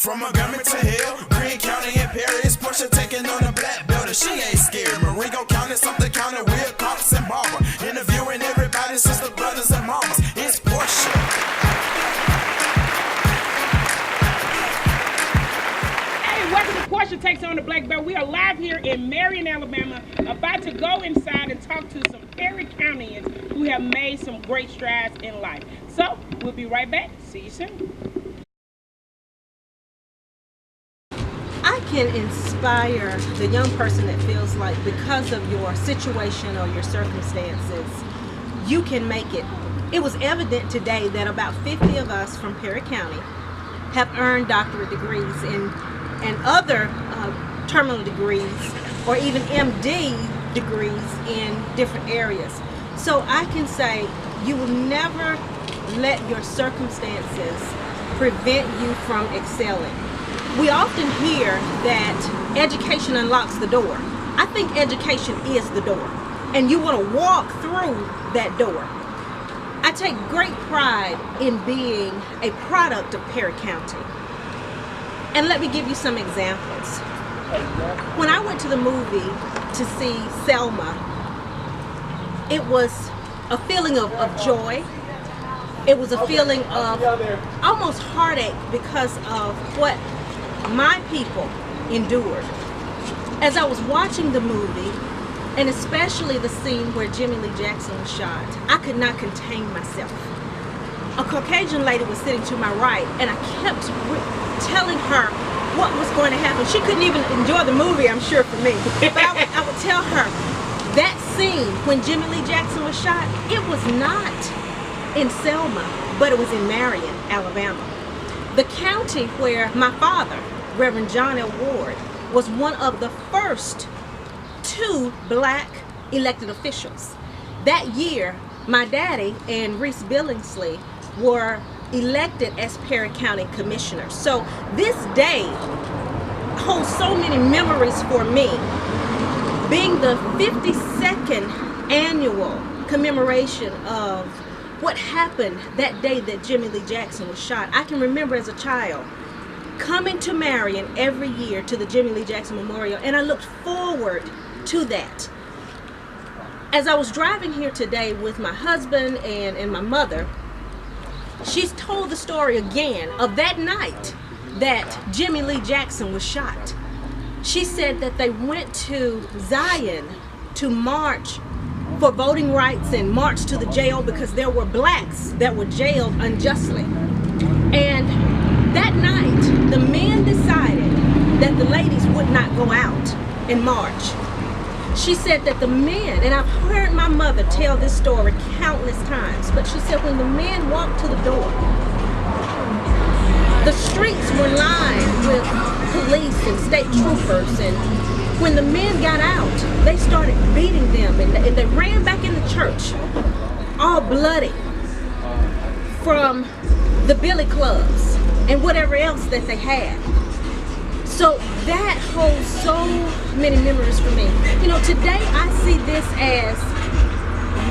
From Montgomery to Hill, Green County and Perry, it's Portia taking on the black belt, and she ain't scared. Marengo County, something county, real cops and barber, interviewing everybody, sister, brothers, and mamas. It's Portia. Welcome to Portia Takes on the Black Belt. We are live here in Marion, Alabama, about to go inside and talk to some Perry Countyans who have made some great strides in life. So, we'll be right back. See you soon. I can inspire the young person that feels like because of your situation or your circumstances, you can make it. It was evident today that about 50 of us from Perry County have earned doctorate degrees and other terminal degrees or even MD degrees in different areas. So I can say you will never let your circumstances prevent you from excelling. We often hear that education unlocks the door. I think education is the door, and you want to walk through that door. I take great pride in being a product of Perry County. And let me give you some examples. When I went to the movie to see Selma, it was a feeling of joy. It was a feeling of almost heartache because of what my people endured. As I was watching the movie, and especially the scene where Jimmie Lee Jackson was shot, I could not contain myself. A Caucasian lady was sitting to my right, and I kept telling her what was going to happen. She couldn't even enjoy the movie, I'm sure, for me. But I would tell her, that scene when Jimmie Lee Jackson was shot, it was not in Selma, but it was in Marion, Alabama. The county where my father, Reverend John L. Ward, was one of the first 2 black elected officials. That year, my daddy and Reese Billingsley were elected as Perry County commissioners. So this day holds so many memories for me. Being the 52nd annual commemoration of what happened that day that Jimmie Lee Jackson was shot, I can remember as a child coming to Marion every year to the Jimmie Lee Jackson Memorial, and I looked forward to that. As I was driving here today with my husband and my mother, she's told the story again of that night that Jimmie Lee Jackson was shot. She said that they went to Zion to march for voting rights and march to the jail because there were blacks that were jailed unjustly. And that night, the men decided that the ladies would not go out and march. She said that the men, and I've heard my mother tell this story countless times, but she said when the men walked to the door, the streets were lined with police and state troopers, and when the men got out, they started beating them, and they ran back in the church, all bloody from the billy clubs and whatever else that they had. So that holds so many memories for me. You know, today I see this as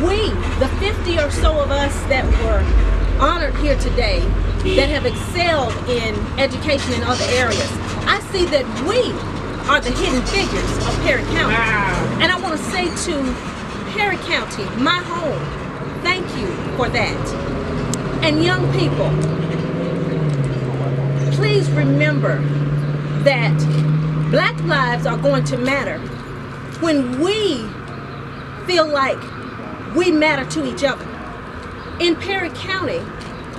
we, the 50 or so of us that were honored here today, that have excelled in education in other areas, I see that we are the hidden figures of Perry County. Wow. And I want to say to Perry County, my home, thank you for that. And young people, please remember that black lives are going to matter when we feel like we matter to each other. In Perry County,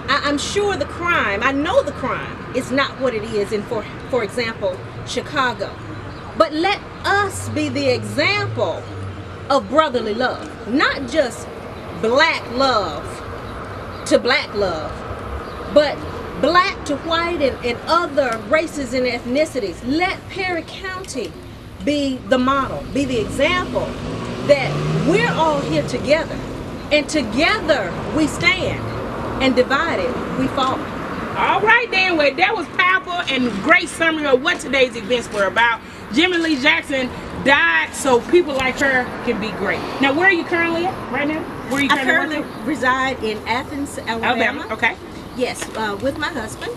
I'm sure the crime, I know the crime is not what it is in, for example, Chicago. But let us be the example of brotherly love, not just black love to black love, but black to white and other races and ethnicities. Let Perry County be the model, be the example that we're all here together, and together we stand, and divided we fall. All right then, well, that was powerful and great summary of what today's events were about. Jimmie Lee Jackson died so people like her can be great. Now, where are you currently at right now? Where are you currently reside in Athens, Alabama. Okay. Yes, with my husband.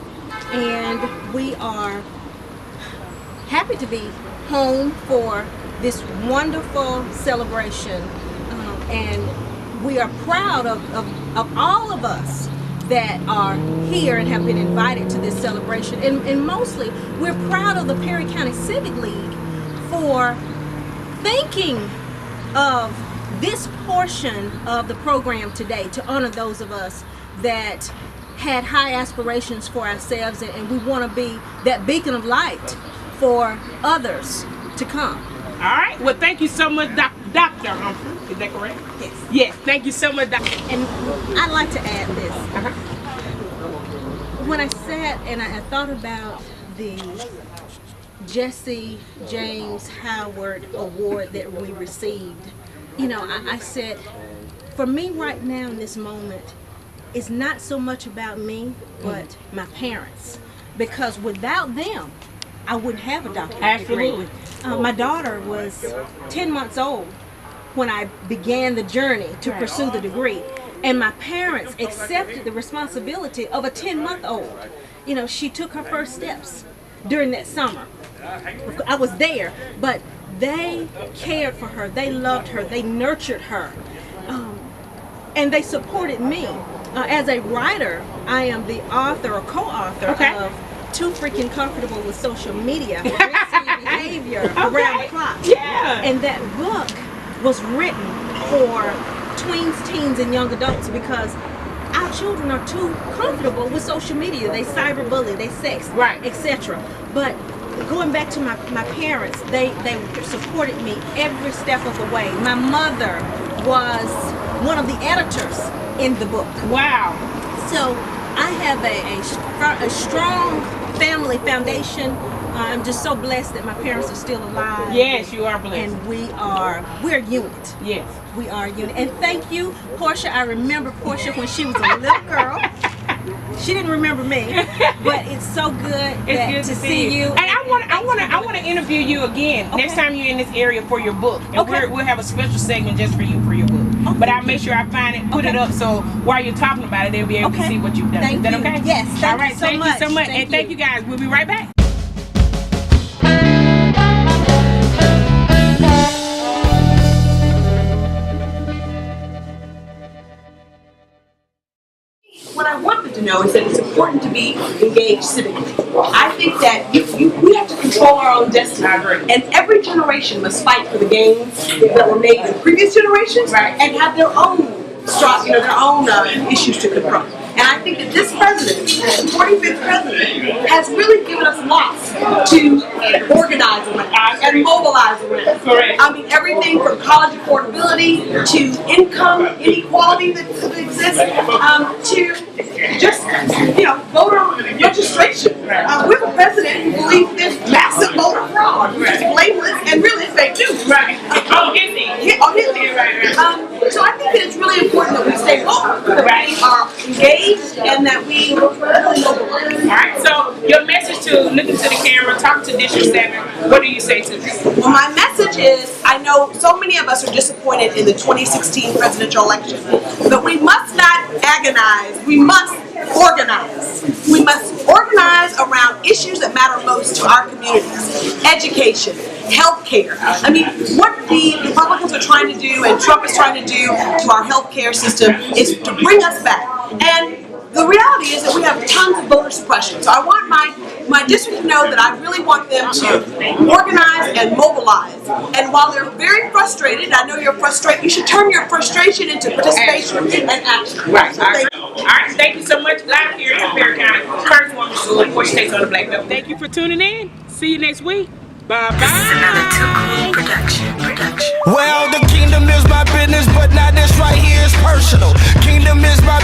and we are happy to be home for this wonderful celebration, and we are proud of all of us that are here and have been invited to this celebration, and mostly we're proud of the Perry County Civic League for thinking of this portion of the program today to honor those of us that had high aspirations for ourselves, and we want to be that beacon of light for others to come. All right. Well, thank you so much, Dr. Humphrey. Is that correct? Yes. Yes. Thank you so much, Dr. And I'd like to add this. When I sat and I thought about the Jesse James Howard Award that we received, you know, I said, for me right now in this moment, it's not so much about me, but my parents. Because without them, I wouldn't have a doctorate degree. My daughter was 10 months old when I began the journey to pursue the degree. And my parents accepted the responsibility of a 10-month-old. You know, she took her first steps during that summer. I was there, but they cared for her, they loved her, they nurtured her, and they supported me. As a writer, I am the author or co-author of Too Freaking Comfortable with Social Media, Risky Behavior Around the Clock. Yeah. And that book was written for tweens, teens, and young adults because our children are too comfortable with social media. They cyberbully, they sex, etc. But going back to my parents, they supported me every step of the way. My mother was one of the editors in the book. Wow. So I have a strong family foundation. I'm just so blessed that my parents are still alive. Yes, you are blessed. And we're a unit. Yes. We are a unit. And thank you, Portia. I remember Portia when she was a little girl. She didn't remember me, but it's so good to see you. And I want to interview you again next time you're in this area for your book. And we'll have a special segment just for you for your book. But I'll make sure I find it, put it up, so while you're talking about it, they'll be able to see what you've done. Is that okay? Yes. Thank you so much. And thank you guys. We'll be right back. What I wanted to know is that it's important to be engaged civically. I think that we have to control our own destiny. And every generation must fight for the gains that were made in previous generations and have their own issues to confront. And I think that this president, the 45th president, has really given us lots to organize around and mobilize around. I mean, everything from college affordability to income inequality that exists to just, voter registration. We have a president who believes there's massive voter fraud, which is blameless and really fake news. So I think that it's really important that we stay woke, that we are engaged, and that we really mobilize. All right, so your message to look into the camera, talk to District 7, what do you say to them? Well, my message is, I know so many of us are disappointed in the 2016 presidential election, but we must not agonize, we must organize. We must organize around issues that matter most to our communities. Education, healthcare. I mean, what the Republicans are trying to do and Trump is trying to do to our healthcare system is to bring us back. And the reality is that we have tons of voter suppression. So I want my district to know that I really want them to organize and mobilize. And while they're very frustrated, I know you're frustrated, you should turn your frustration into participation and action. Right. All right. Thank you so much. Live here in Perry County. First woman school, of course, takes on the black belt. Thank you for tuning in. See you next week. Bye-bye. This is another Too Cool production. Well, the kingdom is my business, but now this right here is personal. Kingdom is my